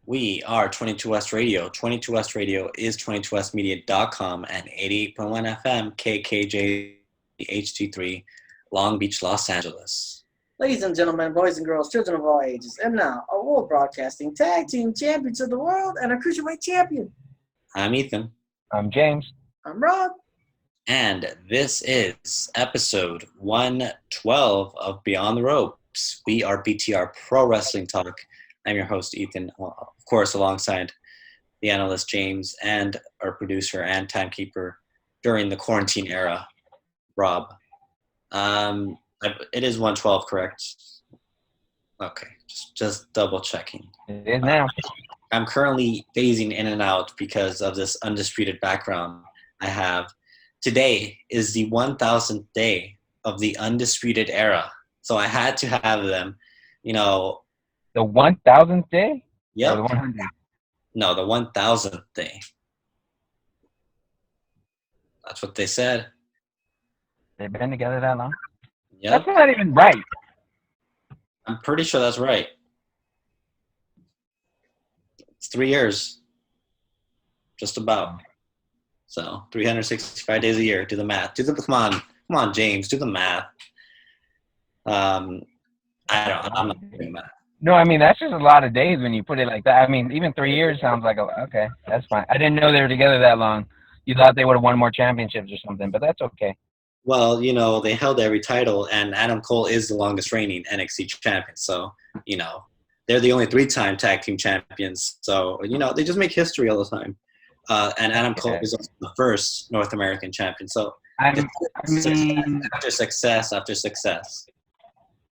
We are 22West Radio. 22West Radio is 22westmedia.com and 88.1 FM KKJ HD3 Long Beach, Los Angeles. Ladies and gentlemen, boys and girls, children of all ages, and now our World Broadcasting Tag Team Champions of the World and our Cruiserweight Champion. I'm Ethan. I'm James. I'm Rob. And this is episode 112 of Beyond the Ropes. We are BTR Pro Wrestling Talk. I'm your host, Ethan, of course, alongside the analyst, James, and our producer and timekeeper during the quarantine era, Rob. It is 112, correct? Okay, just double checking. It is now. I'm currently phasing in and out because of this undisputed background I have. Today is the 1000th day of the undisputed era, so I had to have them, The 1000th day? Yep. Or the 100th? No, the 1000th day. That's what they said. They've been together that long? Yep. That's not even right. I'm pretty sure that's right. It's 3 years. Just about. So 365 days a year. Do the math. Come on, James. Do the math. I'm not doing math. No, I mean, that's just a lot of days when you put it like that. I mean, even 3 years sounds like, okay, that's fine. I didn't know they were together that long. You thought they would have won more championships or something, but that's okay. Well, they held every title, and Adam Cole is the longest reigning NXT champion. So, they're the only 3-time tag team champions. So, they just make history all the time. And Adam Cole is also the first North American champion. So, after success after success.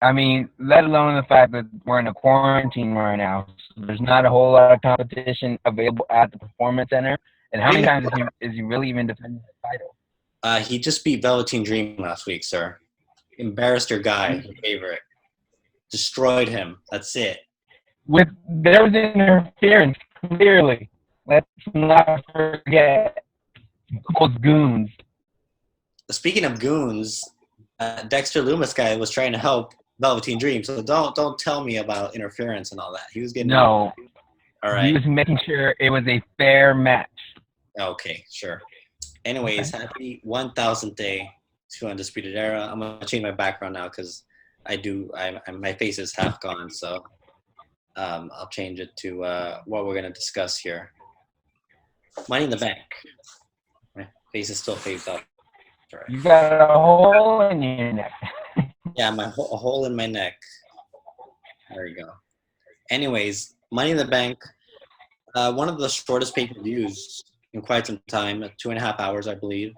I mean, let alone the fact that we're in a quarantine right now. So there's not a whole lot of competition available at the Performance Center. And how many times is he really even defending the title? He just beat Velveteen Dream last week, sir. Embarrassed your guy, your favorite. Destroyed him. That's it. There was interference, clearly. Let's not forget. Cole's goons. Speaking of goons, Dexter Lumis guy was trying to help Velveteen Dream, so don't tell me about interference and all that. He was getting all right. He was making sure it was a fair match. Okay, sure. Anyways, happy 1000th day to Undisputed Era. I'm gonna change my background now because my face is half gone, so I'll change it to what we're gonna discuss here. Money in the Bank. My face is still phased up. Right. You got a hole in your neck. Yeah, a hole in my neck. There you go. Anyways, Money in the Bank, one of the shortest pay-per-views in quite some time, 2.5 hours, I believe.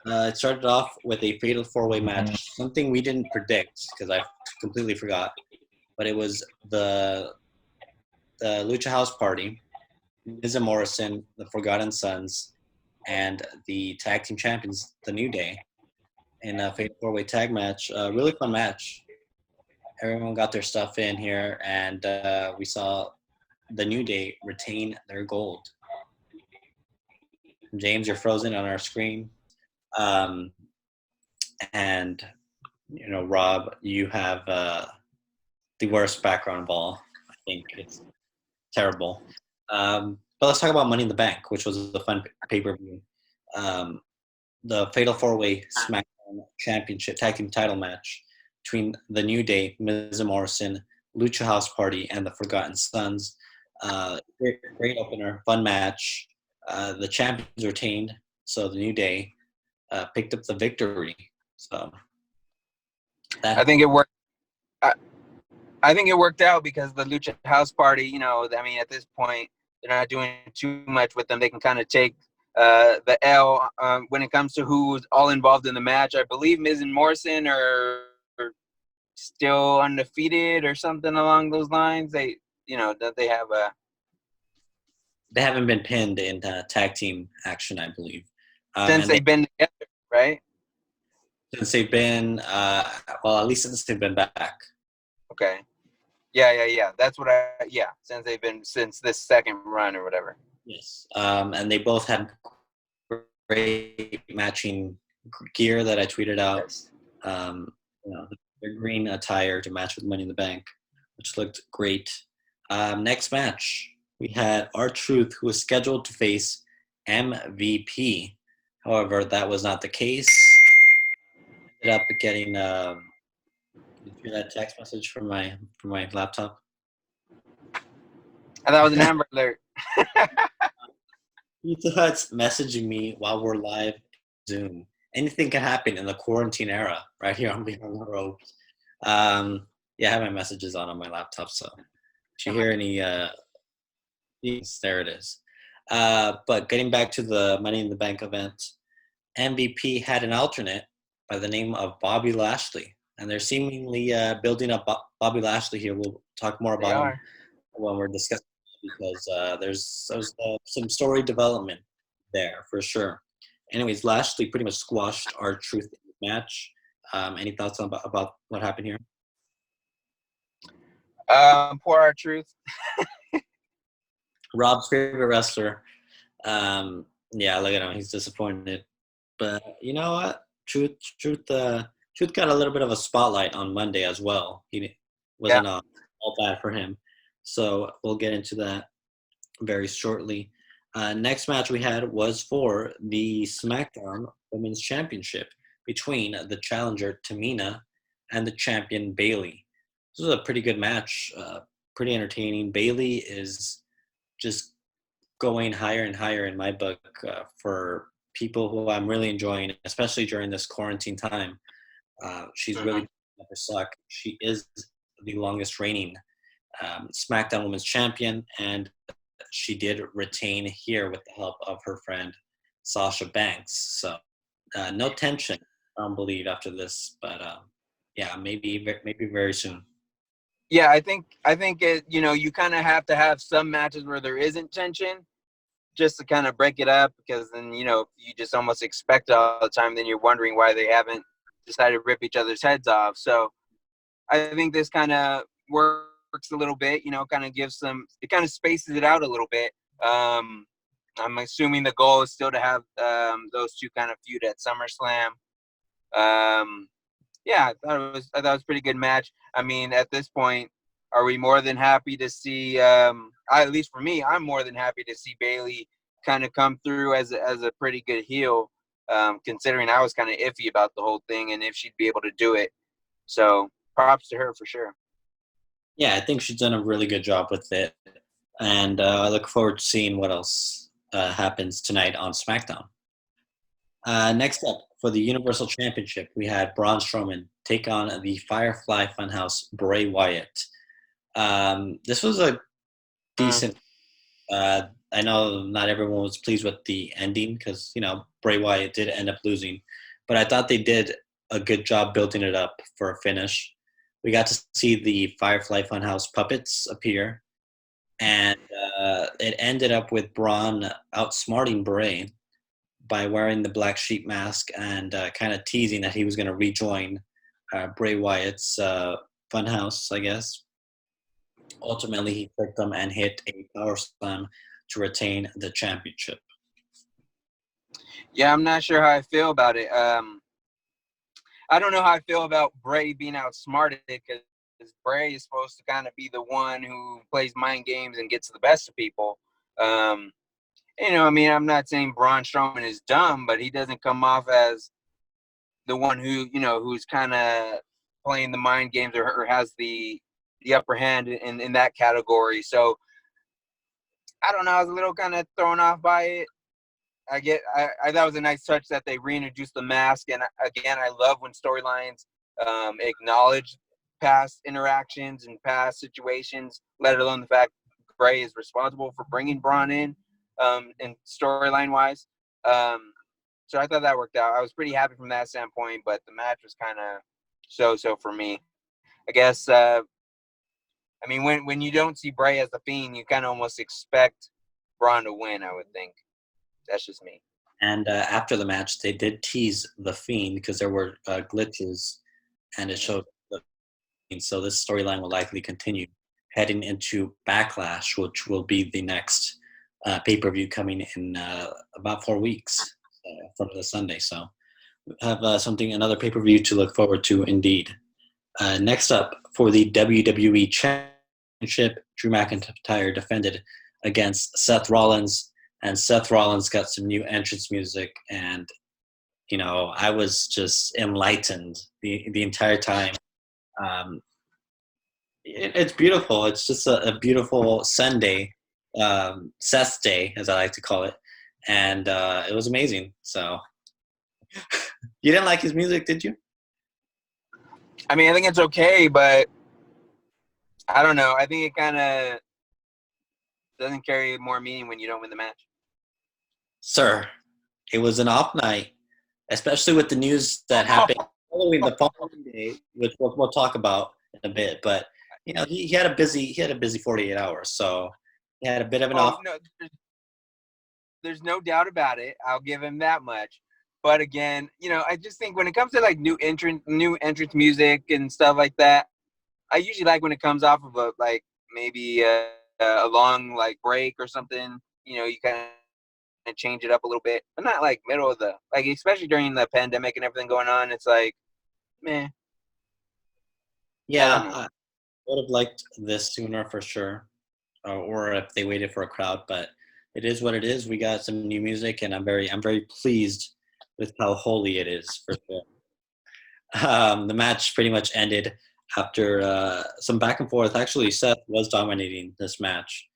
It started off with a fatal 4-way match, something we didn't predict because I completely forgot. But it was the Lucha House Party, Miz and Morrison, the Forgotten Sons, and the tag team champions, The New Day, in a fatal 4-way tag match. Really fun match. Everyone got their stuff in here, and we saw The New Day retain their gold. James, you're frozen on our screen. And, Rob, you have the worst background of all. I think it's terrible. But let's talk about Money in the Bank, which was a fun pay-per-view. The Fatal 4-Way SmackDown Championship Tag Team title match between The New Day, Miz and Morrison, Lucha House Party, and the Forgotten Sons. Great opener, fun match. The champions retained, so The New Day picked up the victory. So I think it worked. I think it worked out because the Lucha House Party, at this point, they're not doing too much with them. They can kind of take the L when it comes to who's all involved in the match. I believe Miz and Morrison are still undefeated or something along those lines. They have a. They haven't been pinned in tag team action, I believe. Since they've been together, right? Since they've been, at least since they've been back. Okay. Yeah. That's what since this second run or whatever. Yes. And they both had great matching gear that I tweeted out. Their green attire to match with Money in the Bank, which looked great. Next match, we had R-Truth, who was scheduled to face MVP. However, that was not the case. Ended up getting did you hear that text message from my laptop? I thought it was an Amber Alert. Pizza Hut's messaging me while we're live Zoom. Anything can happen in the quarantine era, right here on Behind the Ropes. Yeah, I have my messages on my laptop, so if you hear any, yes, there it is. But getting back to the Money in the Bank event, MVP had an alternate by the name of Bobby Lashley, and they're seemingly building up Bobby Lashley here. We'll talk more They about him are. when we're discussing because there's some story development there for sure. Anyways, Lashley pretty much squashed R-Truth match. Any thoughts about what happened here? Poor R-Truth. Rob's favorite wrestler. Yeah, look at him. He's disappointed. But you know what? Truth got a little bit of a spotlight on Monday as well. He wasn't all bad for him. So we'll get into that very shortly. Next match we had was for the SmackDown Women's Championship between the challenger Tamina and the champion Bayley. This was a pretty good match, pretty entertaining. Bayley is just going higher and higher in my book for people who I'm really enjoying, especially during this quarantine time. She's really never suck. She is the longest reigning SmackDown Women's Champion, and she did retain here with the help of her friend Sasha Banks. So no tension, I don't believe, after this, but yeah, maybe very soon. Yeah, I think it. You kind of have to have some matches where there isn't tension, just to kind of break it up, because then you just almost expect it all the time. Then you're wondering why they haven't decided to rip each other's heads off. So I think this kind of works a little bit. Kind of gives some. It kind of spaces it out a little bit. I'm assuming the goal is still to have those two kind of feud at SummerSlam. Yeah, I thought it was a pretty good match. I mean, at this point, are we more than happy to see? At least for me, I'm more than happy to see Bayley kind of come through as a pretty good heel, considering I was kind of iffy about the whole thing and if she'd be able to do it. So props to her for sure. Yeah, I think she's done a really good job with it, and I look forward to seeing what else happens tonight on SmackDown. Next up, for the Universal Championship, we had Braun Strowman take on the Firefly Funhouse Bray Wyatt. This was a decent. I know not everyone was pleased with the ending because Bray Wyatt did end up losing, but I thought they did a good job building it up for a finish. We got to see the Firefly Funhouse puppets appear, and it ended up with Braun outsmarting Bray by wearing the black sheep mask and kind of teasing that he was going to rejoin Bray Wyatt's Funhouse, I guess. Ultimately, he tricked them and hit a power slam to retain the championship. Yeah, I'm not sure how I feel about it. I don't know how I feel about Bray being outsmarted, because Bray is supposed to kind of be the one who plays mind games and gets the best of people. I mean, I'm not saying Braun Strowman is dumb, but he doesn't come off as the one who's kind of playing the mind games or has the upper hand in that category. So I don't know. I was a little kind of thrown off by it. I thought it was a nice touch that they reintroduced the mask. And again, I love when storylines acknowledge past interactions and past situations, let alone the fact Bray is responsible for bringing Braun in storyline wise. So I thought that worked out. I was pretty happy from that standpoint, but the match was kind of so for me. I guess, I mean, when you don't see Bray as the Fiend, you kind of almost expect Braun to win, I would think. That's just me. And after the match, they did tease the Fiend because there were glitches, and it showed the Fiend. So this storyline will likely continue heading into Backlash, which will be the next pay-per-view coming in about 4 weeks from the Sunday. So we have another pay-per-view to look forward to indeed. Next up, for the WWE Championship, Drew McIntyre defended against Seth Rollins, and Seth Rollins got some new entrance music, and I was just enlightened the entire time. Um, it's beautiful. It's just a beautiful Sunday, Seth's Day, as I like to call it, and it was amazing. So, you didn't like his music, did you? I mean, I think it's okay, but I don't know. I think it kind of doesn't carry more meaning when you don't win the match. Sir, it was an off night, especially with the news that happened following the following day, which we'll talk about in a bit. But he had a busy 48 hours, so he had a bit of an off. No, there's no doubt about it. I'll give him that much. But again, I just think when it comes to like new entrance music and stuff like that, I usually like when it comes off of maybe a long like break or something. You kind of change it up a little bit, but not like middle of especially during the pandemic and everything going on. It's like, meh. Yeah, I would have liked this sooner for sure, or if they waited for a crowd. But it is what it is. We got some new music, and I'm very pleased with how holy it is for sure. The match pretty much ended after some back and forth. Actually, Seth was dominating this match.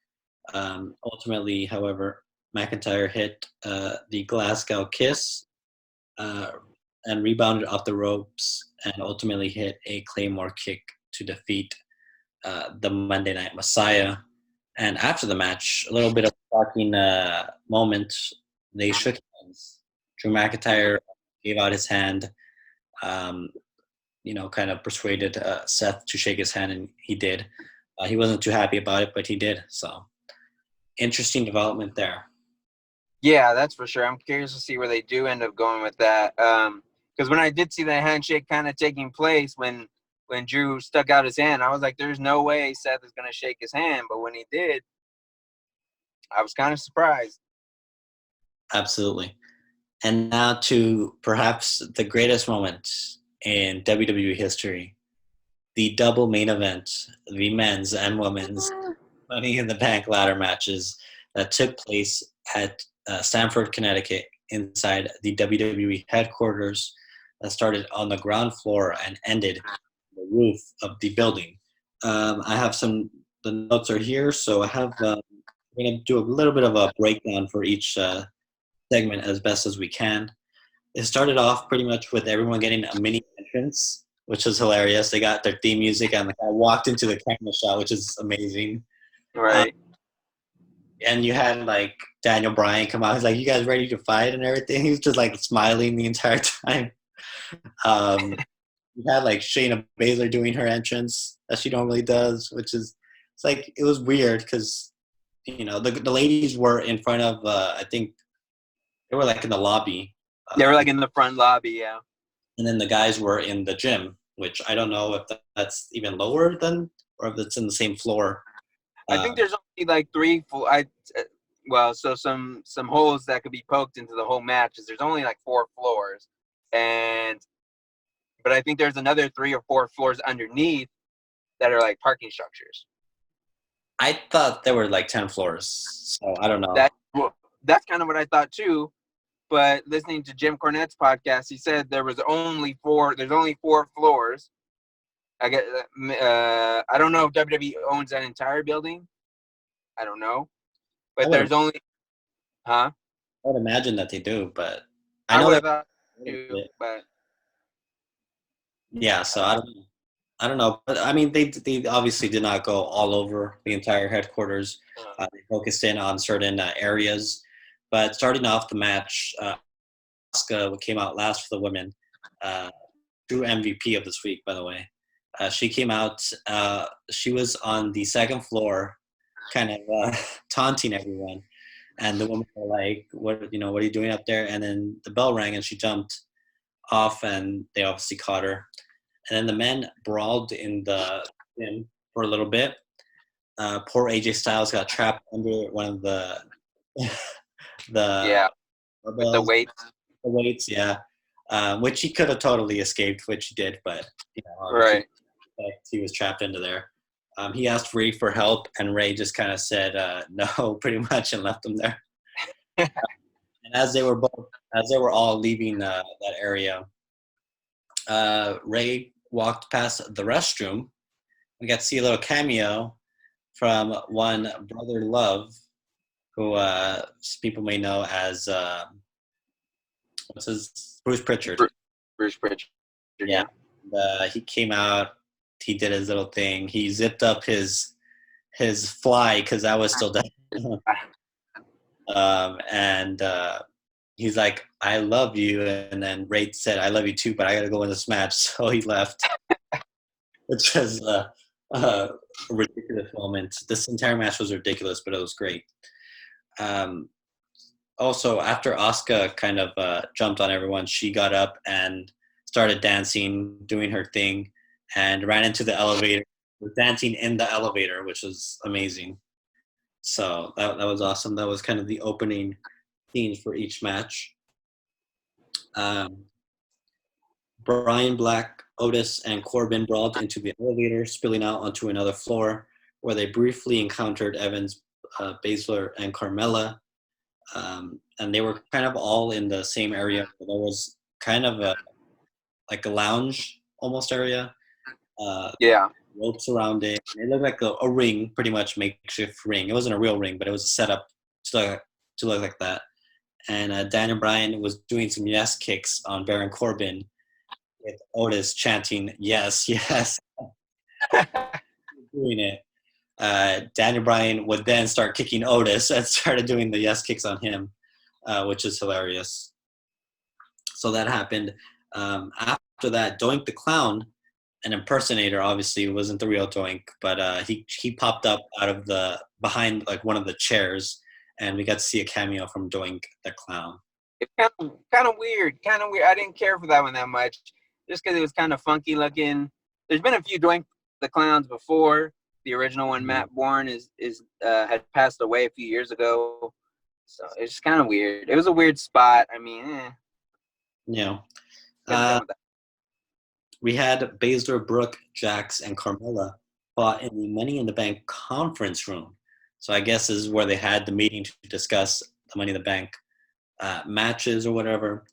Ultimately, however, McIntyre hit the Glasgow Kiss and rebounded off the ropes and ultimately hit a Claymore kick to defeat the Monday Night Messiah. And after the match, a little bit of a shocking moment. They shook hands. Drew McIntyre gave out his hand, kind of persuaded Seth to shake his hand, and he did. He wasn't too happy about it, but he did. So, interesting development there. Yeah, that's for sure. I'm curious to see where they do end up going with that. Because when I did see that handshake kind of taking place when Drew stuck out his hand, I was like, there's no way Seth is going to shake his hand. But when he did, I was kind of surprised. Absolutely. And now to perhaps the greatest moment in WWE history, the double main event, the men's and women's Money in the Bank ladder matches that took place at Stamford, Connecticut, inside the WWE headquarters that started on the ground floor and ended on the roof of the building. I have the notes are here, so we're going to do a little bit of a breakdown for each segment as best as we can. It started off pretty much with everyone getting a mini entrance, which is hilarious. They got their theme music and I walked into the camera shot, which is amazing. Right. And you had like Daniel Bryan come out. He's like, "You guys ready to fight?" and everything. He was just like smiling the entire time. You had like Shayna Baszler doing her entrance that she normally does, which is it was weird because the ladies were in front of I think they were like in the lobby. They were like in the front lobby, yeah. And then the guys were in the gym, which I don't know if that's even lower than or if it's in the same floor. I think there's only like some holes that could be poked into the whole match. There's only like 4 floors, but I think there's another 3 or 4 floors underneath that are like parking structures. I thought there were like 10 floors, so I don't know. That's kind of what I thought too. But listening to Jim Cornette's podcast, he said there's only 4 floors. I don't know if WWE owns that entire building. I don't know. But there's only, huh? I would imagine that they do, but I would have thought too, but yeah, so I don't know. But I mean, they obviously did not go all over the entire headquarters. They focused in on certain areas. But starting off the match, Asuka came out last for the women. True MVP of this week, by the way. She came out. She was on the second floor, kind of taunting everyone, and the women were like, "What are you doing up there?" And then the bell rang, and she jumped off, and they obviously caught her. And then the men brawled in the gym for a little bit. Poor AJ Styles got trapped under one of the with the weights. The weights, yeah. Which he could have totally escaped, which he did, but right. He was trapped into there. He asked Ray for help, and Ray just kind of said no, pretty much, and left him there. And as they were all leaving that area, Ray walked past the restroom. We got to see a little cameo from one Brother Love, who people may know as Bruce Pritchard. Bruce Pritchard. Yeah. He came out. He did his little thing. He zipped up his fly because that was still down. And he's like, "I love you," and then Ray said, "I love you too, but I got to go in this match," so he left. Which was a ridiculous moment. This entire match was ridiculous, but it was great. Also, after Asuka kind of jumped on everyone, she got up and started dancing, doing her thing, and ran into the elevator. Was dancing in the elevator, which was amazing. So that was awesome. That was kind of the opening scenes for each match. Brian Black, Otis, and Corbin brawled into the elevator, spilling out onto another floor, where they briefly encountered Evans, Baszler, and Carmella. And they were kind of all in the same area. There was kind of a lounge almost area. Ropes around it. It looked like a ring, pretty much makeshift ring. It wasn't a real ring, but it was set up to look like that. And Daniel Bryan was doing some yes kicks on Baron Corbin, with Otis chanting "yes, yes," doing it. Daniel Bryan would then start kicking Otis and started doing the yes kicks on him, which is hilarious. So that happened. After that, Doink the Clown, an impersonator, obviously wasn't the real Doink, but he popped up out of behind like one of the chairs, and we got to see a cameo from Doink the Clown. It's kind of weird. I didn't care for that one that much, just because it was kind of funky looking. There's been a few Doink the Clowns before. The original one, Matt Bourne, had passed away a few years ago, so it's just kind of weird. It was a weird spot. I mean, Yeah. We had Baszler, Brooke, Jax, and Carmella fought in the Money in the Bank conference room. So I guess this is where they had the meeting to discuss the Money in the Bank matches or whatever.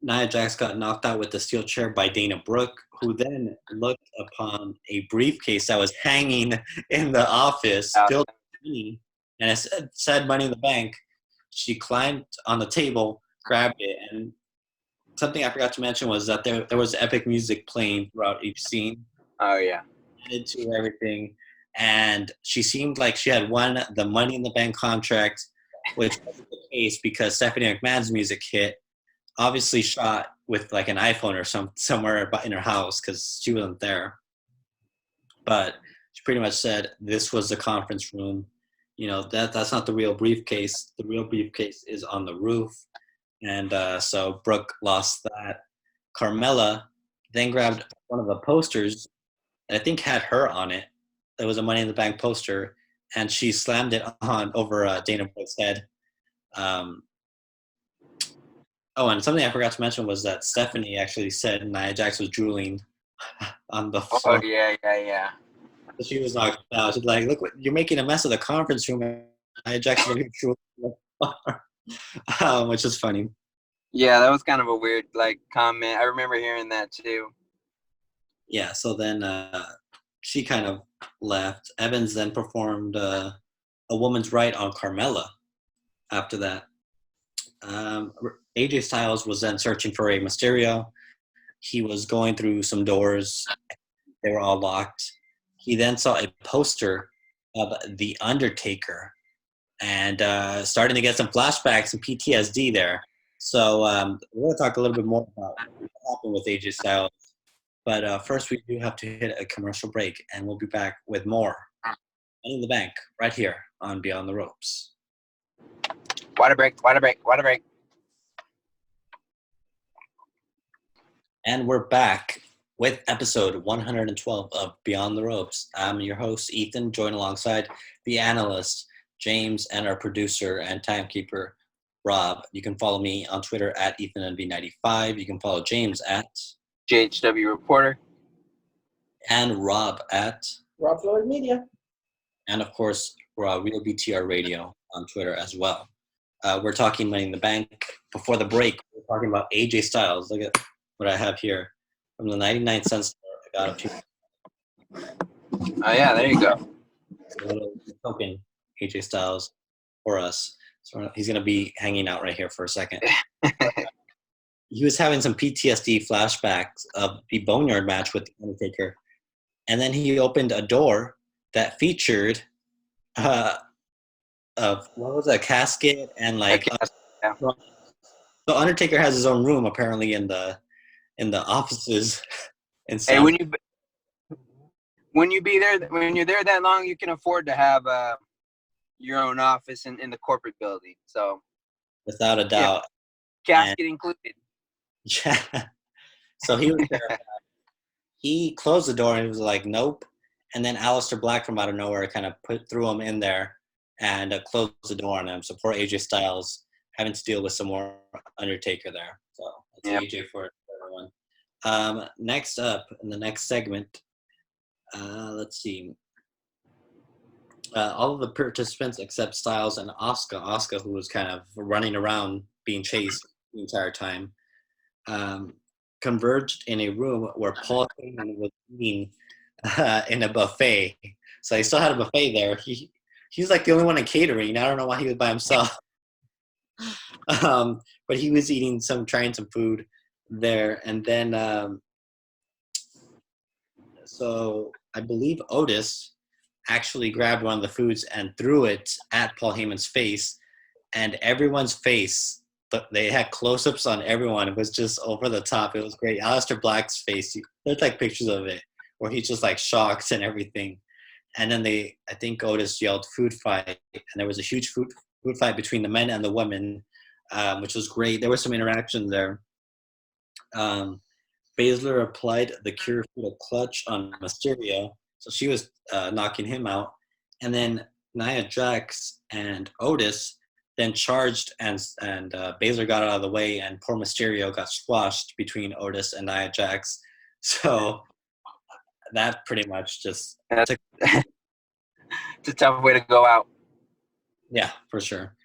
Nia Jax got knocked out with the steel chair by Dana Brooke, who then looked upon a briefcase that was hanging in the office, filled with money, and it said Money in the Bank. She climbed on the table, grabbed it, and something I forgot to mention was that there was epic music playing throughout each scene. Oh, yeah. Added to everything. And she seemed like she had won the Money in the Bank contract, which wasn't the case because Stephanie McMahon's music hit. Obviously shot with like an iPhone or somewhere in her house because she wasn't there. But she pretty much said this was the conference room. You know, that's not the real briefcase. The real briefcase is on the roof. And so Brooke lost that. Carmella then grabbed one of the posters that I think had her on it. It was a Money in the Bank poster, and she slammed it over Dana Brooke's head. And something I forgot to mention was that Stephanie actually said Nia Jax was drooling on the floor. Oh, yeah. She was knocked out. She's like, "Look, you're making a mess of the conference room." And Nia Jax was drooling, which is funny. Yeah, that was kind of a weird comment. I remember hearing that too. Yeah, so then she kind of left. Evans then performed A Woman's Right on Carmella after that. AJ Styles was then searching for Rey Mysterio. He was going through some doors. They were all locked. He then saw a poster of The Undertaker and starting to get some flashbacks and PTSD there. So we're going to talk a little bit more about what happened with AJ Styles. But first, we do have to hit a commercial break, and we'll be back with more Money in the Bank right here on Beyond the Ropes. Water break. And we're back with episode 112 of Beyond the Ropes. I'm your host, Ethan, joined alongside the analyst, James, and our producer and timekeeper, Rob. You can follow me on Twitter at EthanNB95. You can follow James at JHW Reporter. and Rob at, Rob Flores Media. and of course, Real BTR Radio on Twitter as well. We're talking Money in the Bank. Before the break, we're talking about AJ Styles. Look at what I have here from the 99-cent store. I got a few. Oh yeah, there you go. A little token AJ Styles for us. So he's gonna be hanging out right here for a second. He was having some PTSD flashbacks of the Boneyard match with the Undertaker, and then he opened a door that featured of what was that, casket and like. Yeah. So Undertaker has his own room apparently in the offices. Hey, when you're there that long, you can afford to have your own office in the corporate building. So without a doubt, casket included. Yeah. So he was there. He closed the door and he was like, "Nope." And then Aleister Black from out of nowhere kind of threw him in there and closed the door on him. So poor AJ Styles having to deal with some more Undertaker there. So that's AJ for everyone. Next up in the next segment, let's see. All of the participants except Styles and Asuka, who was kind of running around being chased the entire time, converged in a room where Paul Heyman was eating in a buffet. So he still had a buffet there. He's like the only one in catering. I don't know why he was by himself. But he was trying some food there. And then, so I believe Otis actually grabbed one of the foods and threw it at Paul Heyman's face. And everyone's face, they had close-ups on everyone. It was just over the top. It was great. Aleister Black's face, there's like pictures of it where he's just like shocked and everything. And then I think Otis yelled food fight, and there was a huge food fight between the men and the women, which was great. There was some interaction there. Baszler applied the Cure Fatal Clutch on Mysterio, so she was knocking him out. And then Nia Jax and Otis then charged, and Baszler got out of the way, and poor Mysterio got squashed between Otis and Nia Jax. So that pretty much just took. It's a tough way to go out. Yeah, for sure.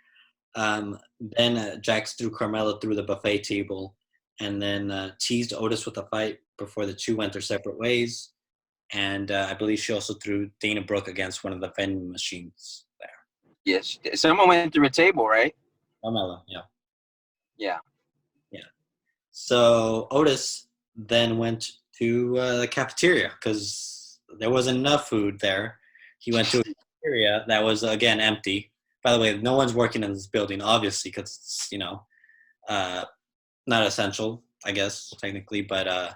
Then Jax threw Carmella through the buffet table, and then teased Otis with a fight before the two went their separate ways. And I believe she also threw Dana Brooke against one of the vending machines there. Yes, someone went through a table, right? Carmella, yeah. Yeah. Yeah. So Otis then went to the cafeteria because there wasn't enough food there. He went to a cafeteria that was, again, empty. By the way, no one's working in this building, obviously, because it's, not essential, I guess, technically. But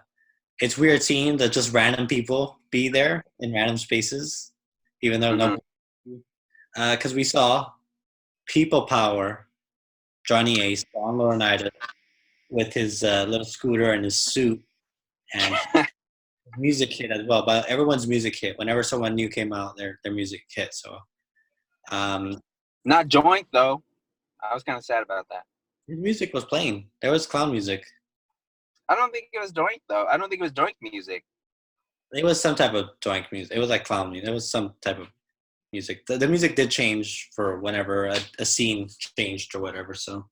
it's weird seeing that just random people be there in random spaces, even though no. Because we saw People Power, Johnny Ace, Don Laurinaitis, with his little scooter and his suit, and music hit as well. But everyone's music hit. Whenever someone new came out, their music hit. So, not Joint though. I was kind of sad about that. His music was playing. There was clown music. I don't think it was Joint though. I don't think it was Joint music. It was some type of Joint music. It was like clown music. It was some type of music. The music did change for whenever a scene changed or whatever. So,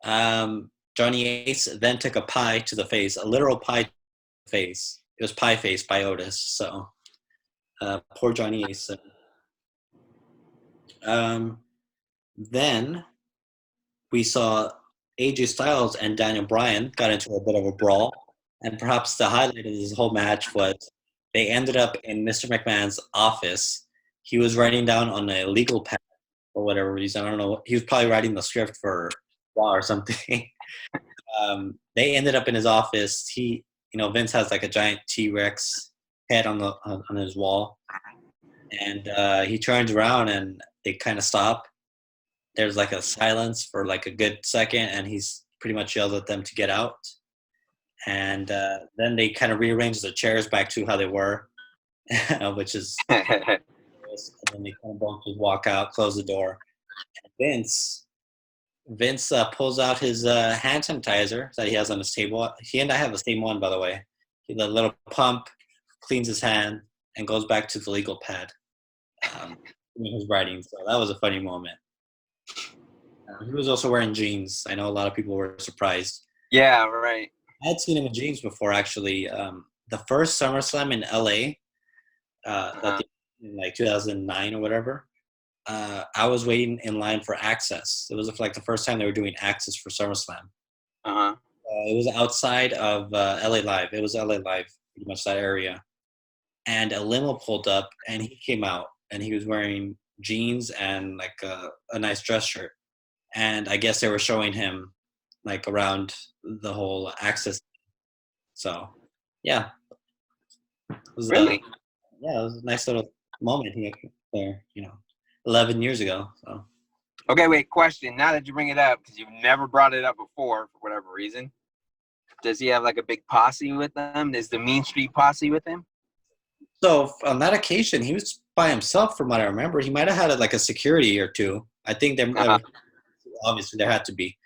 Johnny Ace then took a pie to the face, a literal pie to the face. It was Pie Face by Otis. So, poor Johnny Ace. Then we saw AJ Styles and Daniel Bryan got into a bit of a brawl. And perhaps the highlight of this whole match was they ended up in Mr. McMahon's office. He was writing down on a legal pad for whatever reason. I don't know. He was probably writing the script for Raw or something. They ended up in his office. Vince has like a giant T-Rex head on his wall. And he turns around and they kind of stop. There's like a silence for like a good second, and he's pretty much yells at them to get out. And then they kind of rearrange the chairs back to how they were, which is, and then they kind of both just walk out, close the door. And Vince pulls out his hand sanitizer that he has on his table. He and I have the same one, by the way. The little pump cleans his hand, and goes back to the legal pad. Doing his writing. So that was a funny moment. He was also wearing jeans. I know a lot of people were surprised. Yeah, right. I had seen him in jeans before, actually. The first SummerSlam in LA, in like 2009 or whatever, I was waiting in line for Access. It was like the first time they were doing Access for SummerSlam. Uh-huh. It was outside of LA Live. It was LA Live, pretty much that area. And a limo pulled up, and he came out, and he was wearing jeans and like a nice dress shirt. And I guess they were showing him like around the whole Access. So, yeah. It was, Really? yeah, it was a nice little moment there, 11 years ago. So. Okay, wait, question. Now that you bring it up, because you've never brought it up before for whatever reason, does he have like a big posse with him? Is the Mean Street posse with him? So on that occasion, he was by himself from what I remember. He might have had like a security or two. I think there obviously there had to be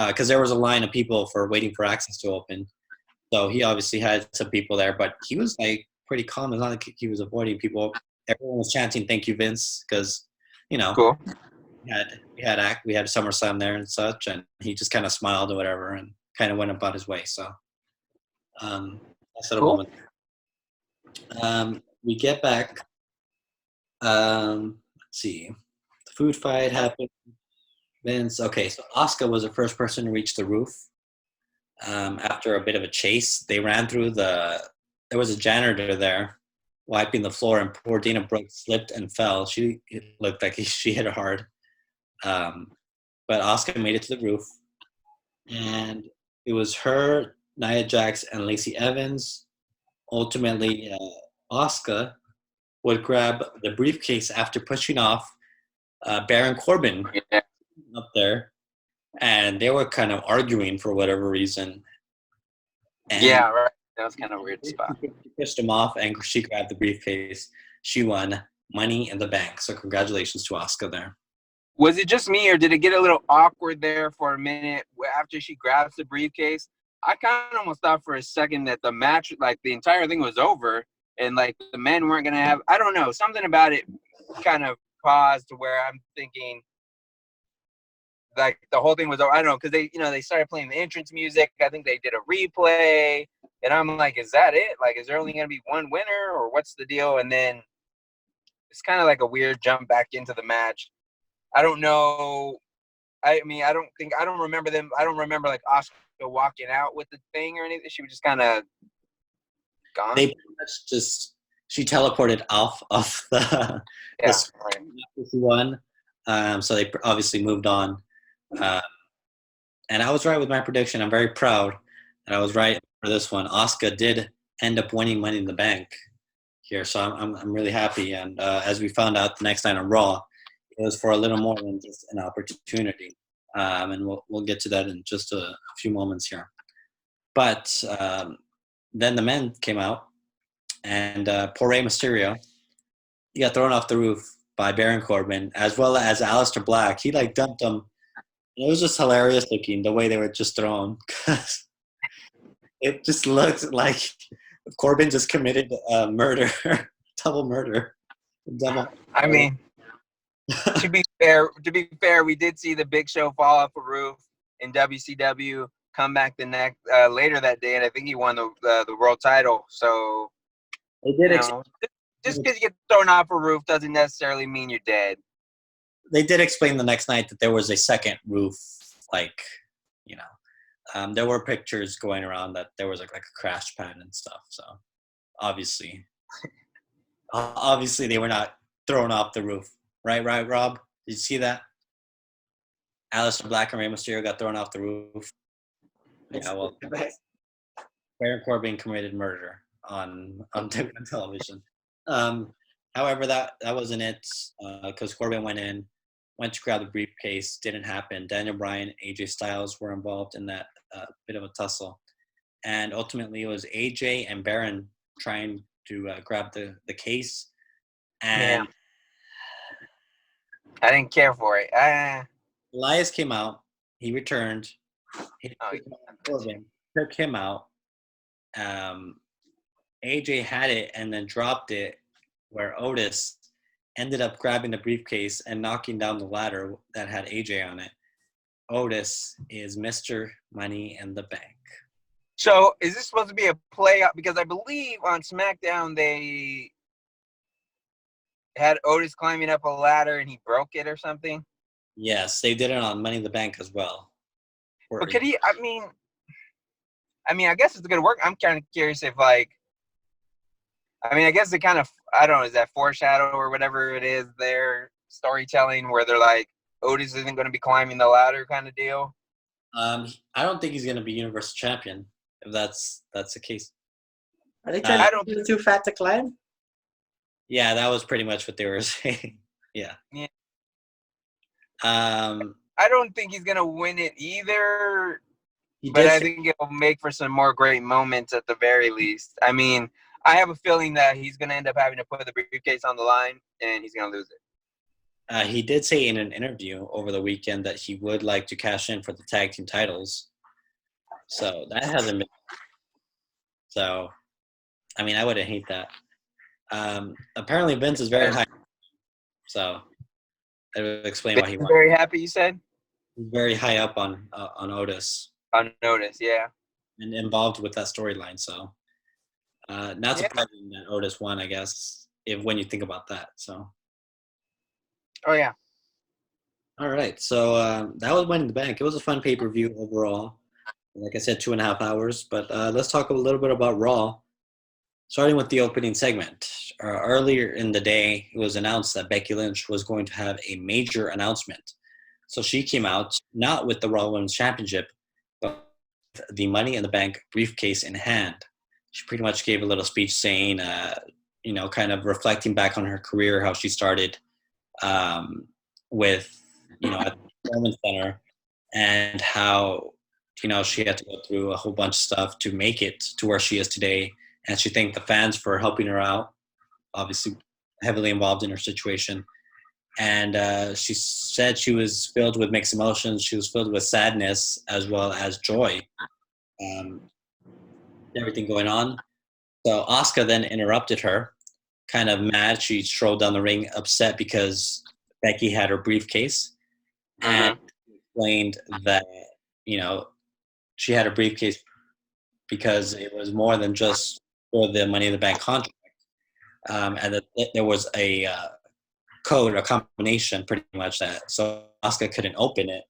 because there was a line of people waiting for Access to open. So he obviously had some people there, but he was like pretty calm. It's not like he was avoiding people. Everyone was chanting "Thank you, Vince," because Cool. we had SummerSlam there and such, and he just kind of smiled or whatever, and kind of went about his way. So, nice little moment. We get back. Let's see. The food fight happened. Vince. Okay, so Asuka was the first person to reach the roof. After a bit of a chase, they ran through there was a janitor there wiping the floor, and poor Dana Brooks slipped and fell. It looked like she hit her hard. But Asuka made it to the roof, and it was her, Nia Jax, and Lacey Evans. Ultimately, Asuka would grab the briefcase after pushing off Baron Corbin up there, and they were kind of arguing for whatever reason. And yeah, right. That was kind of a weird spot. She pushed him off, and she grabbed the briefcase. She won Money in the Bank. So congratulations to Asuka there. Was it just me, or did it get a little awkward there for a minute after she grabs the briefcase? I kind of almost thought for a second that the match, like the entire thing was over, and like the men weren't going to have, I don't know, something about it kind of paused to where I'm thinking like the whole thing was over. I don't know, because they started playing the entrance music. I think they did a replay, and I'm like, is that it? Like, is there only going to be one winner, or what's the deal? And then it's kind of like a weird jump back into the match. I don't know. I mean, I don't remember like Asuka walking out with the thing or anything. She was just kind of gone. They pretty much she teleported off the one. So they obviously moved on. And I was right with my prediction. I'm very proud that I was right for this one. Asuka did end up winning Money in the Bank here, so I'm really happy. And as we found out the next night on Raw, it was for a little more than just an opportunity. And we'll get to that in just a few moments here. But then the men came out, and poor Rey Mysterio, he got thrown off the roof by Baron Corbin, as well as Aleister Black. He like dumped him. It was just hilarious looking the way they were just thrown, because it just looked like Corbin just committed murder, double murder. I mean, to be fair, we did see the Big Show fall off a roof in WCW, come back the next later that day, and I think he won the world title. So they did just because you get thrown off a roof doesn't necessarily mean you're dead. They did explain the next night that there was a second roof, there were pictures going around that there was like a crash pad and stuff. So obviously they were not thrown off the roof. Right, Rob? Did you see that? Aleister Black and Rey Mysterio got thrown off the roof. Yeah, well, Baron Corbin committed murder on television. However, that wasn't it, because Corbin went to grab the briefcase. Didn't happen. Daniel Bryan, AJ Styles were involved in that bit of a tussle. And ultimately, it was AJ and Baron trying to grab the case. And I didn't care for it. Elias came out. He returned. Corbin took him out. AJ had it and then dropped it, where Otis ended up grabbing the briefcase and knocking down the ladder that had AJ on it. Otis is Mr. Money in the Bank. So is this supposed to be a play? Because I believe on SmackDown they had Otis climbing up a ladder and he broke it or something. Yes, they did it on Money in the Bank as well. But could he? I mean, I guess it's gonna work. I'm kind of curious if, like, I guess it kind of, I don't know, is that foreshadow or whatever it is, their storytelling where they're like, Otis isn't going to be climbing the ladder kind of deal? I don't think he's going to be Universal Champion, if that's the case. Are they trying to be too fat to climb? Yeah, that was pretty much what they were saying. Yeah. I don't think he's going to win it either, but I think it'll make for some more great moments at the very least. I mean, I have a feeling that he's going to end up having to put the briefcase on the line, and he's going to lose it. He did say in an interview over the weekend that he would like to cash in for the tag team titles. So that hasn't been. So, I mean, I wouldn't hate that. Apparently, Vince is very high. So that would explain why he won. Very happy, you said? He's very high up on Otis. On Otis, yeah. And involved with that storyline. So, not surprising that Otis won, I guess, when you think about that. So. Oh, yeah. All right. So that was Money in the Bank. It was a fun pay-per-view overall. Like I said, 2.5 hours. But let's talk a little bit about Raw, starting with the opening segment. Earlier in the day, it was announced that Becky Lynch was going to have a major announcement. So she came out, not with the Raw Women's Championship, but with the Money in the Bank briefcase in hand. She pretty much gave a little speech saying, kind of reflecting back on her career, how she started with, at the Performance Center, and how, she had to go through a whole bunch of stuff to make it to where she is today. And she thanked the fans for helping her out, obviously heavily involved in her situation. And she said she was filled with mixed emotions. She was filled with sadness as well as joy. Everything going on. So Asuka then interrupted her, kind of mad. She strolled down the ring upset because Becky had her briefcase, and explained that, she had a briefcase because it was more than just for the Money in the Bank contract, and that there was a code, a combination, pretty much that. So Asuka couldn't open it.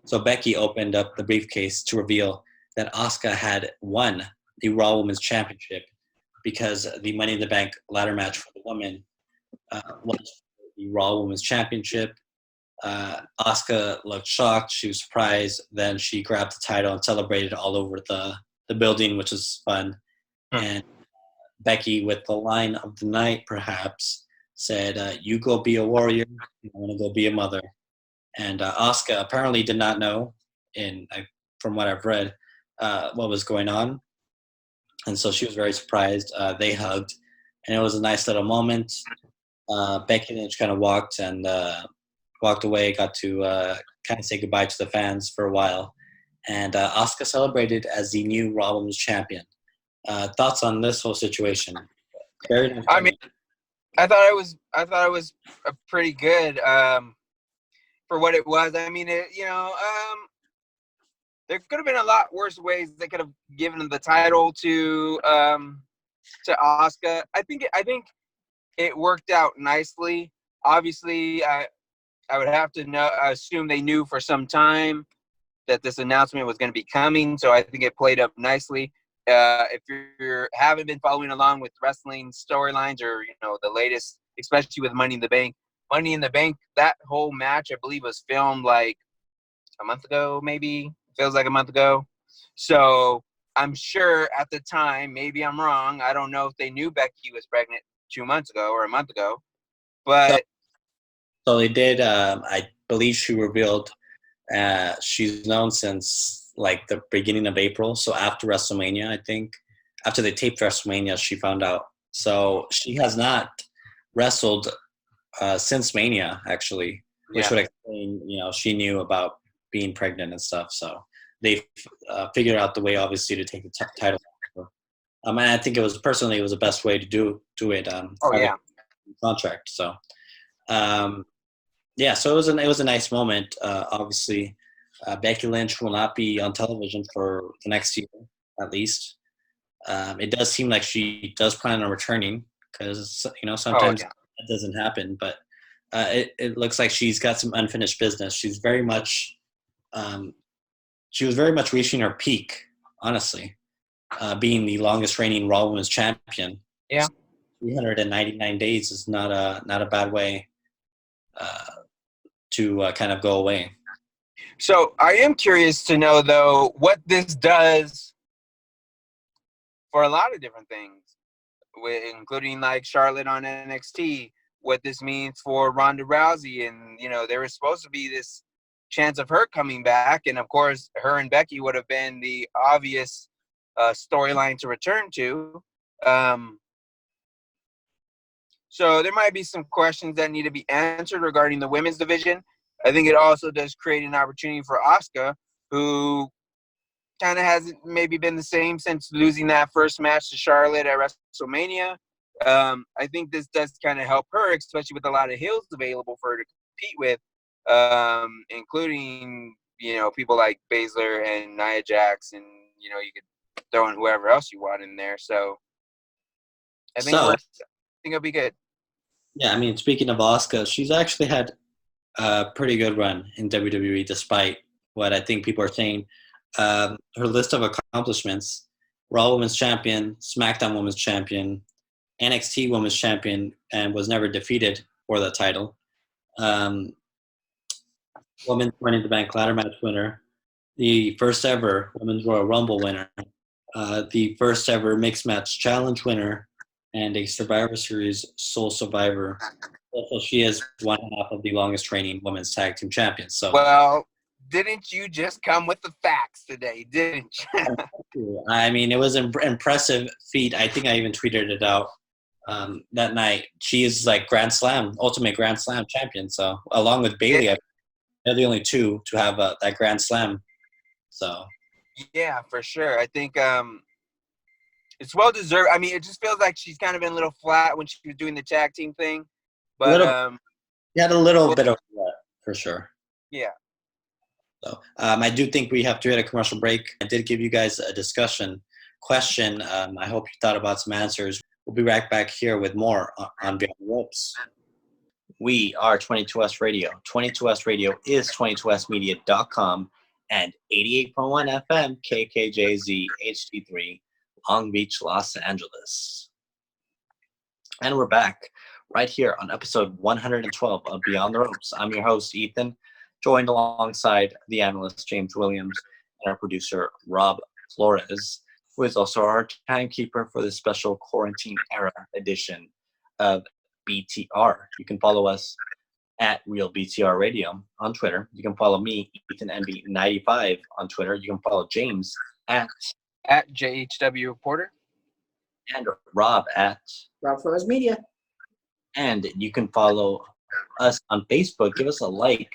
So Becky opened up the briefcase to reveal that Asuka had won the Raw Women's Championship because the Money in the Bank ladder match for the women was the Raw Women's Championship. Asuka looked shocked. She was surprised. Then she grabbed the title and celebrated all over the building, which was fun. And Becky, with the line of the night, perhaps, said, "You go be a warrior. I want to go be a mother." And Asuka apparently did not know, from what I've read, what was going on. And so she was very surprised. They hugged, and it was a nice little moment. Becky Lynch kind of walked away, got to kind of say goodbye to the fans for a while. And Asuka celebrated as the new Raw Women's Champion. Thoughts on this whole situation? I mean, I thought it was pretty good for what it was. I mean, there could have been a lot worse ways they could have given the title to Asuka. I think it worked out nicely. Obviously, I would have to assume they knew for some time that this announcement was going to be coming, so I think it played up nicely. If you haven't been following along with wrestling storylines or the latest, especially with Money in the Bank, that whole match I believe was filmed like a month ago, maybe feels like a month ago. So I'm sure at the time, maybe I'm wrong. I don't know if they knew Becky was pregnant 2 months ago or a month ago, but. So they did. I believe she revealed she's known since like the beginning of April. So after WrestleMania, I think after they taped WrestleMania, she found out. So she has not wrestled since Mania, actually, which would explain. She knew about being pregnant and stuff. So they figured out the way, obviously, to take the title. And I think it was the best way to do it. Oh yeah. Contract. So, yeah. So it was a nice moment. Obviously, Becky Lynch will not be on television for the next year, at least. It does seem like she does plan on returning because sometimes that doesn't happen. But it looks like she's got some unfinished business. She's very much she was very much reaching her peak, honestly, being the longest reigning Raw Women's Champion. Yeah. 399 days is not a bad way to kind of go away. So I am curious to know, though, what this does for a lot of different things, including like Charlotte on NXT, what this means for Ronda Rousey. And, there was supposed to be this chance of her coming back. And, of course, her and Becky would have been the obvious storyline to return to. So there might be some questions that need to be answered regarding the women's division. I think it also does create an opportunity for Asuka, who kind of hasn't maybe been the same since losing that first match to Charlotte at WrestleMania. I think this does kind of help her, especially with a lot of heels available for her to compete with, including, people like Baszler and Nia Jax, and, you could throw in whoever else you want in there. So I think it'll be good. Yeah, I mean, speaking of Asuka, she's actually had a pretty good run in WWE, despite what I think people are saying. Her list of accomplishments: Raw Women's Champion, SmackDown Women's Champion, NXT Women's Champion, and was never defeated for the title. Women's Money in the Bank ladder match winner, the first ever Women's Royal Rumble winner, the first ever Mixed Match Challenge winner, and a Survivor Series sole survivor. Also, she is one half of the longest reigning women's tag team champions. So, well, didn't you just come with the facts today, didn't you? I mean, it was an impressive feat. I think I even tweeted it out that night. She is like ultimate Grand Slam champion. So, along with Bayley, they're the only two to have that Grand Slam. So, yeah, for sure. I think it's well deserved. I mean, it just feels like she's kind of been a little flat when she was doing the tag team thing, but you had a little bit of that for sure. Yeah. So I do think we have to hit a commercial break. I did give you guys a discussion question. I hope you thought about some answers. We'll be right back here with more on Beyond the Ropes. We are 22S Radio. 22S Radio is 22smedia.com and 88.1 FM KKJZ HD3 Long Beach, Los Angeles. And we're back right here on episode 112 of Beyond the Ropes. I'm your host, Ethan, joined alongside the analyst, James Williams, and our producer, Rob Flores, who is also our timekeeper for this special quarantine era edition of BTR. You can follow us at Real BTR Radio on Twitter. You can follow me, Ethan NB95 on Twitter. You can follow James at JHW Reporter, and Rob at Rob Flores Media. And you can follow us on Facebook. Give us a like.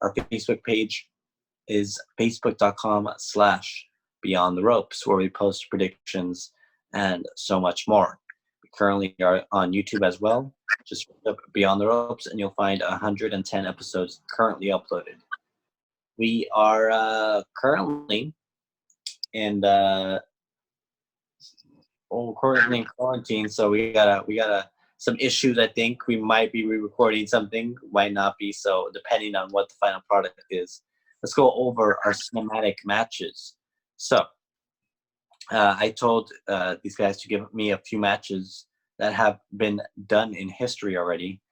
Our Facebook page is facebook.com/Beyond the Ropes, where we post predictions and so much more. We currently are on YouTube as well. Just look up Beyond the Ropes, and you'll find 110 episodes currently uploaded. We are currently in quarantine, so we gotta some issues. I think we might be re-recording something, might not be. So depending on what the final product is, let's go over our cinematic matches. So I told these guys to give me a few matches that have been done in history already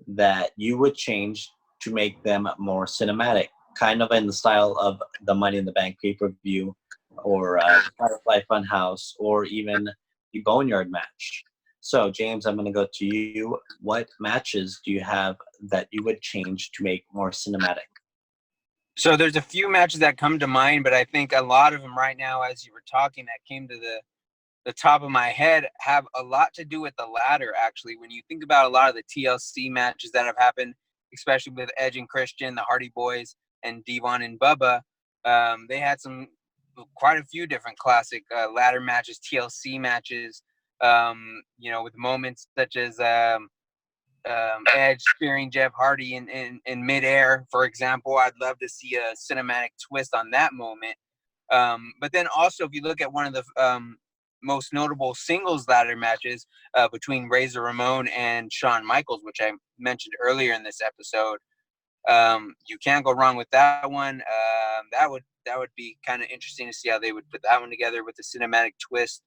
that you would change to make them more cinematic, kind of in the style of the Money in the Bank pay-per-view, or Firefly Funhouse, or even the Boneyard match. So, James, I'm going to go to you. What matches do you have that you would change to make more cinematic? So there's a few matches that come to mind, but I think a lot of them right now, as you were talking, that came to the top of my head, have a lot to do with the ladder, actually. When you think about a lot of the TLC matches that have happened, especially with Edge and Christian, the Hardy Boys, and Devon and Bubba, they had some quite a few different classic ladder matches, TLC matches. With moments such as Edge spearing Jeff Hardy in midair, for example. I'd love to see a cinematic twist on that moment. But then also, if you look at one of the most notable singles ladder matches between Razor Ramon and Shawn Michaels, which I mentioned earlier in this episode, you can't go wrong with that one. That would be kind of interesting to see how they would put that one together with a cinematic twist.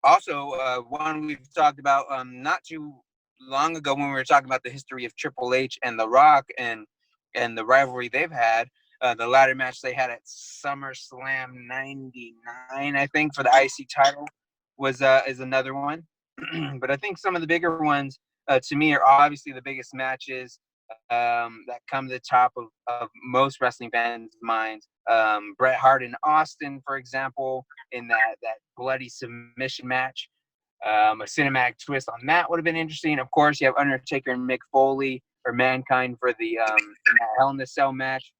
Also, one we've talked about not too long ago when we were talking about the history of Triple H and The Rock and the rivalry they've had. The ladder match they had at SummerSlam '99, I think, for the IC title is another one. But I think some of the bigger ones to me are obviously the biggest matches that come to the top of most wrestling fans' minds. Bret Hart and Austin, for example, in that bloody submission match. A cinematic twist on that would have been interesting. Of course, you have Undertaker and Mick Foley or Mankind for the Hell in a Cell match.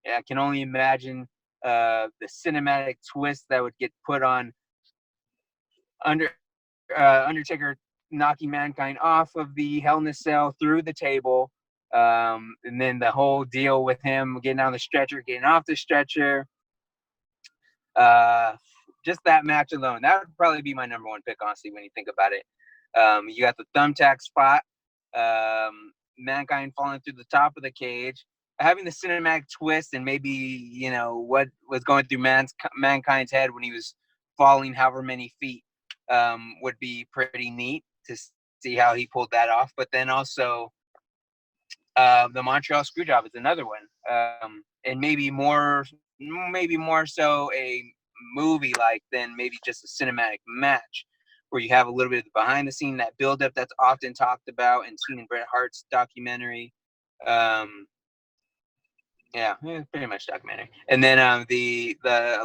Yeah, I can only imagine the cinematic twist that would get put on Undertaker knocking Mankind off of the Hell in a Cell through the table. And then the whole deal with him getting on the stretcher, getting off the stretcher. Just that match alone, that would probably be my number one pick, honestly, when you think about it. You got the thumbtack spot, Mankind falling through the top of the cage, having the cinematic twist, and maybe, what was going through Mankind's head when he was falling however many feet would be pretty neat to see how he pulled that off. But then also the Montreal Screwjob is another one, and maybe more so a movie like than maybe just a cinematic match, where you have a little bit of the behind the scene, that build up that's often talked about and seen in Bret Hart's documentary. Pretty much documentary. And then a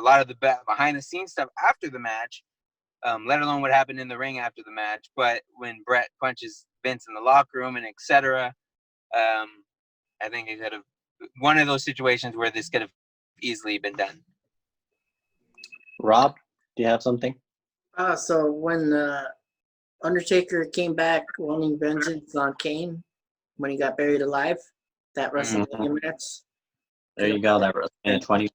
lot of the behind the scenes stuff after the match, let alone what happened in the ring after the match. But when Bret punches Vince in the locker room and etc., I think it could have one of those situations where this could have easily been done. Rob, do you have something? So when Undertaker came back wanting vengeance on Kane when he got buried alive, that WrestleMania match. There you go. That WrestleMania 20.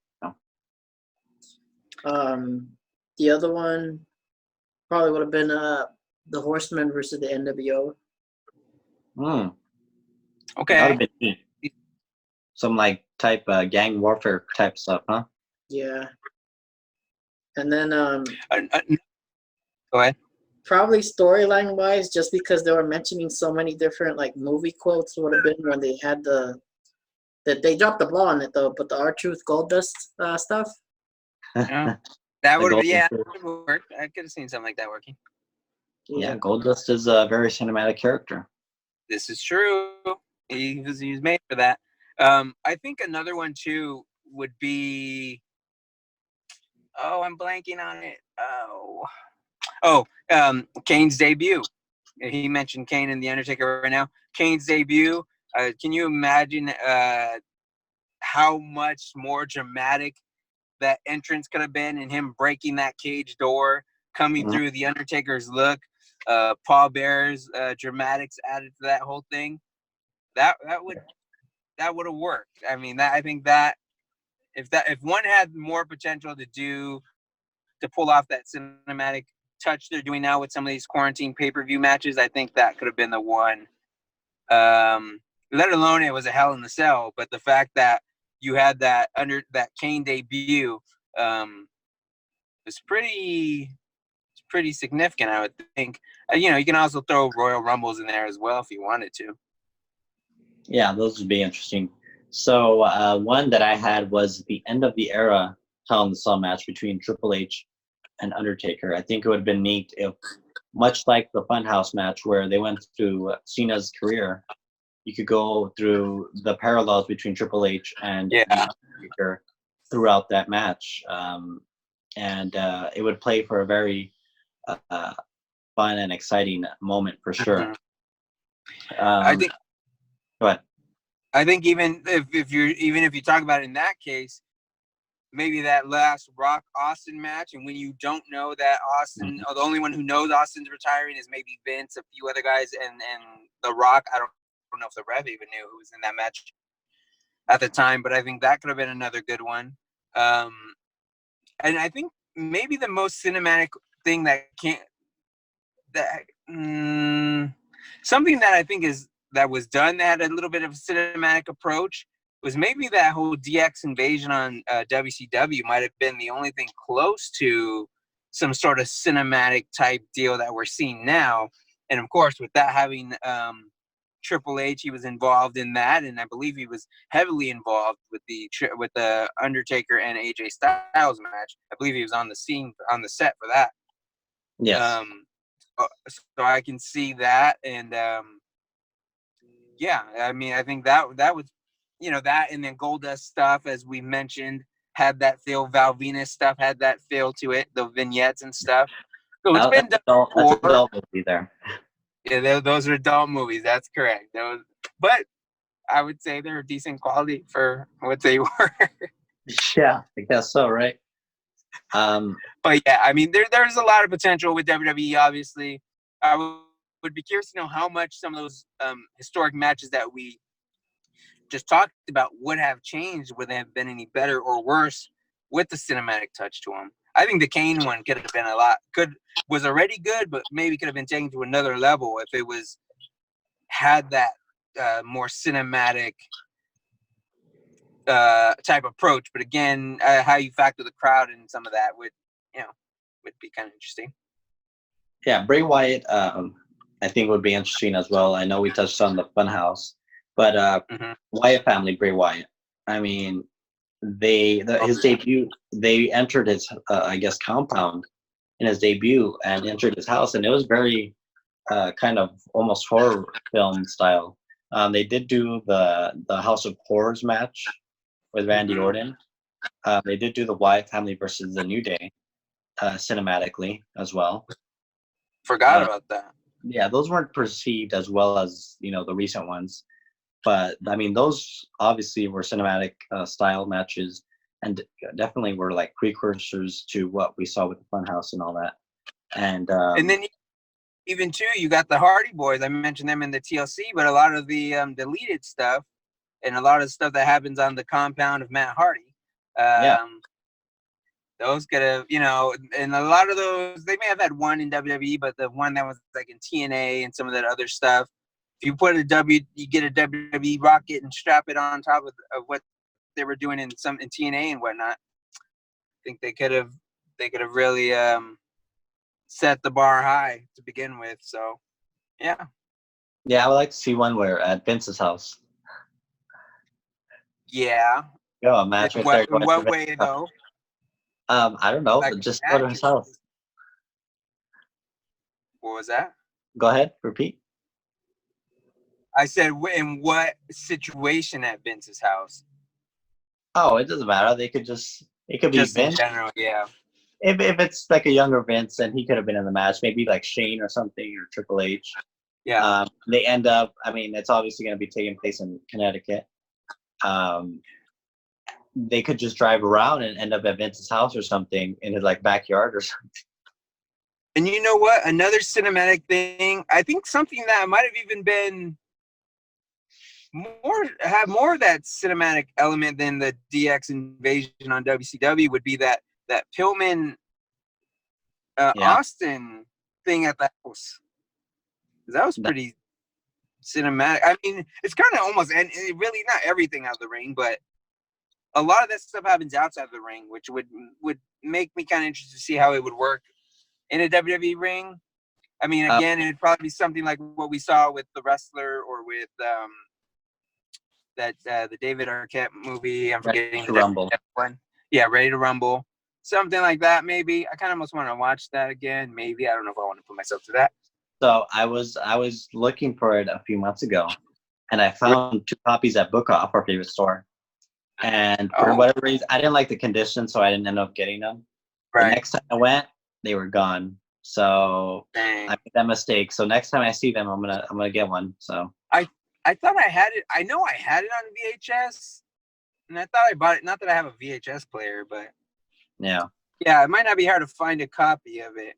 The other one probably would have been the Horsemen versus the NWO. Okay. That would have been neat. Some type gang warfare type stuff, huh? Yeah. And then go ahead. Probably storyline wise, just because they were mentioning so many different movie quotes, would have been when they had that they dropped the ball on it though, but the R-Truth Goldust stuff. Yeah. That would have worked. I could have seen something like that working. Yeah, Goldust is a very cinematic character. This is true. He was made for that. I think another one too would be. Oh, I'm blanking on it. Kane's debut. He mentioned Kane and The Undertaker right now. Kane's debut. Can you imagine how much more dramatic that entrance could have been, and him breaking that cage door, coming through The Undertaker's look, Paul Bearer's dramatics added to that whole thing? That would have worked. I mean, I think that if one had more potential to pull off that cinematic touch they're doing now with some of these quarantine pay-per-view matches, I think that could have been the one. Let alone it was a Hell in the Cell, but the fact that you had that Kane debut was pretty significant, I would think. You can also throw Royal Rumbles in there as well if you wanted to. Yeah, those would be interesting. So one that I had was the end of the era Hell in the Cell match between Triple H and Undertaker. I think it would have been neat if, much like the Funhouse match where they went through Cena's career, you could go through the parallels between Triple H and Undertaker throughout that match. And it would play for a very fun and exciting moment for sure. I think. Go ahead. I think even if you talk about it in that case, maybe that last Rock Austin match, and when you don't know that Austin, or the only one who knows Austin's retiring is maybe Vince, a few other guys, and The Rock. I don't know if the Rev even knew who was in that match at the time, but I think that could have been another good one. And I think maybe the most cinematic thing something that I think that was done that had a little bit of a cinematic approach was maybe that whole DX invasion on WCW might have been the only thing close to some sort of cinematic type deal that we're seeing now. And of course, with that having Triple H, he was involved in that, and I believe he was heavily involved with the Undertaker and AJ Styles match. I believe he was on the set for that. Yes. So I can see that, and yeah, I mean, I think that was, that, and then Goldust stuff, as we mentioned, had that feel. Val Venus stuff had that feel to it, the vignettes and stuff. So it's been done before. That's a dull movie there. Yeah, those are adult movies. That's correct. But I would say they're decent quality for what they were. Yeah, I guess so, right? But yeah, I mean, there's a lot of potential with WWE. Obviously, I would be curious to know how much some of those historic matches that we just talked about would have changed, would they have been any better or worse with the cinematic touch to them. I think the Kane one could have been was already good, but maybe could have been taken to another level if it had that more cinematic type approach. But again, how you factor the crowd and some of that would be kind of interesting. Yeah, Bray Wyatt, I think would be interesting as well. I know we touched on the Funhouse, but Wyatt family, Bray Wyatt. I mean, his debut, they entered his, I guess, compound in his debut and entered his house, and it was very kind of almost horror film style. They did do the House of Horrors match with Randy Orton. They did do the Wyatt family versus the New Day cinematically as well. Forgot about that. Yeah, those weren't perceived as well as the recent ones. But I mean, those obviously were cinematic style matches, and definitely were like precursors to what we saw with the Funhouse and all that. And then even too, you got the Hardy Boys. I mentioned them in the TLC, but a lot of the deleted stuff and a lot of stuff that happens on the compound of Matt Hardy, those could have, and a lot of those, they may have had one in WWE, but the one that was like in TNA and some of that other stuff. If you put you get a WWE rocket and strap it on top of what they were doing in TNA and whatnot. I think they could have really set the bar high to begin with. So, yeah. Yeah, I would like to see one where at Vince's house. Yeah. Go a match right there. In what way though? I don't know. Like just go to his house. What was that? Go ahead. Repeat. I said, in what situation at Vince's house? Oh, it doesn't matter. It could be just Vince. In general, yeah. If it's like a younger Vince, then he could have been in the match. Maybe like Shane or something, or Triple H. Yeah. They end up. I mean, it's obviously going to be taking place in Connecticut. They could just drive around and end up at Vince's house or something in his like backyard or something. And you know what? Another cinematic thing. I think something that might have even been more of that cinematic element than the DX invasion on WCW would be that Pillman Austin thing at the house. That was pretty cinematic. I mean, it's kind of almost, and really not everything out of the ring, but a lot of that stuff happens outside the ring, which would make me kind of interested to see how it would work in a WWE ring. I mean, again, it'd probably be something like what we saw with The Wrestler or with the David Arquette movie. I'm forgetting the Rumble one. Yeah, Ready to Rumble. Something like that, maybe. I kind of almost want to watch that again. Maybe. I don't know if I want to put myself through that. So I was looking for it a few months ago, and I found 2 copies at Book Off, our favorite store. And for whatever reason, I didn't like the condition, so I didn't end up getting them. Right. The next time I went, they were gone. So I made that mistake. So next time I see them, I'm gonna get one. So I thought I had it. I know I had it on VHS, And I thought I bought it. Not that I have a VHS player, but Yeah. yeah, it might not be hard to find a copy of it.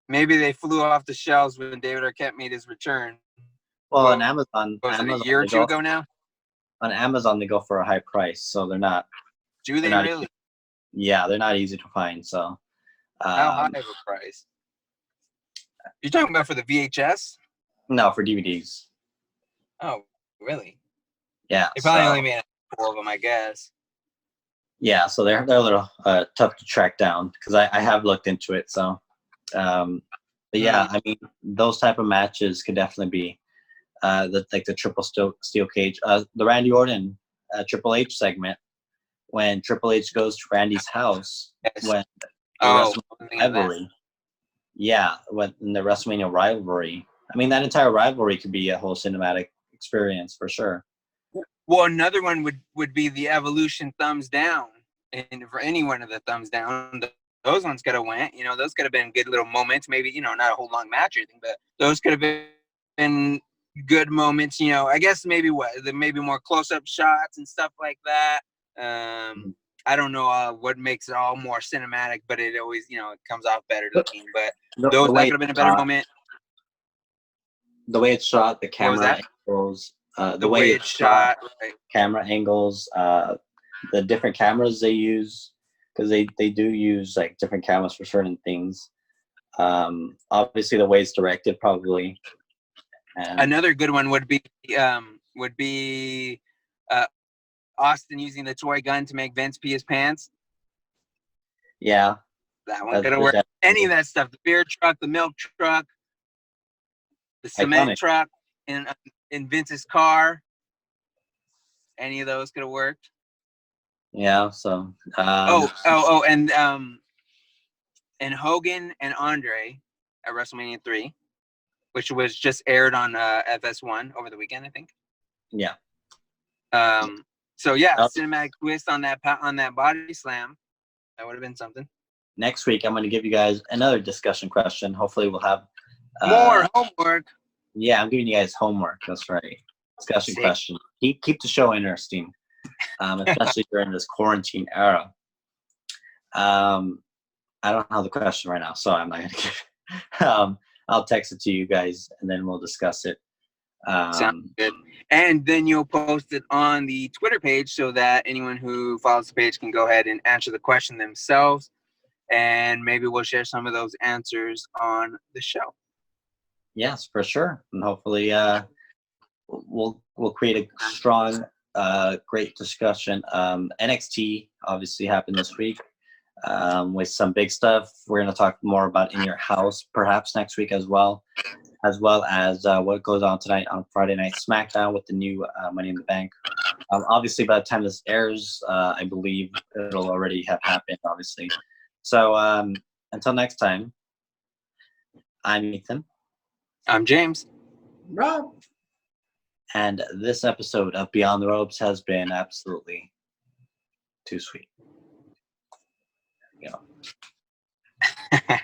Maybe they flew off the shelves when David Arquette made his return. Well, on Amazon, Was it a year or two ago now? On Amazon, they go for a high price, so they're not. Do they not really? Easy, yeah, they're not easy to find. So. How high of a price? You're talking about for the VHS? No, for DVDs. Oh, really? Yeah. They probably only made 4 of them, I guess. Yeah, so they're a little tough to track down because I have looked into it. So, but yeah, I mean, those type of matches could definitely be the triple steel cage, the Randy Orton Triple H segment when Triple H goes to Randy's house when the rivalry. Yeah, when in the WrestleMania rivalry. I mean, that entire rivalry could be a whole cinematic experience for sure. Well, another one would be the Evolution thumbs down, and for any one of the thumbs down, those ones could have went. You know, those could have been good little moments. Maybe not a whole long match or anything, but those could have been good moments. You know, I guess maybe more close-up shots and stuff like that. I don't know what makes it all more cinematic, but it always it comes off better looking. But that could have been a better moment. The way it's shot, the camera angles. The way it's shot, right. Camera angles, the different cameras they use, because they do use like different cameras for certain things. Obviously, the way it's directed, probably. And another good one would be Austin using the toy gun to make Vince pee his pants. Yeah, that one could have worked. Any of that stuff, the beer truck, the milk truck, the cement truck, and in Vince's car, any of those could have worked. Yeah. So. And Hogan and Andre at WrestleMania 3, which was just aired on FS1 over the weekend, I think. Yeah. So yeah, cinematic twist on that body slam. That would have been something. Next week, I'm going to give you guys another discussion question. Hopefully, we'll have more homework. Yeah, I'm giving you guys homework. That's right. Discussion question. Keep the show interesting, especially during this quarantine era. I don't have the question right now, so I'm not going to give it. I'll text it to you guys, and then we'll discuss it. Sounds good. And then you'll post it on the Twitter page so that anyone who follows the page can go ahead and answer the question themselves. And maybe we'll share some of those answers on the show. Yes, for sure. And hopefully we'll create a strong, great discussion. NXT obviously happened this week with some big stuff. We're going to talk more about In Your House perhaps next week as well as what goes on tonight on Friday Night SmackDown with the new Money in the Bank. Obviously, by the time this airs, I believe it'll already have happened, obviously. So until next time, I'm Ethan. I'm James. Rob. And this episode of Beyond the Ropes has been absolutely too sweet. There we go.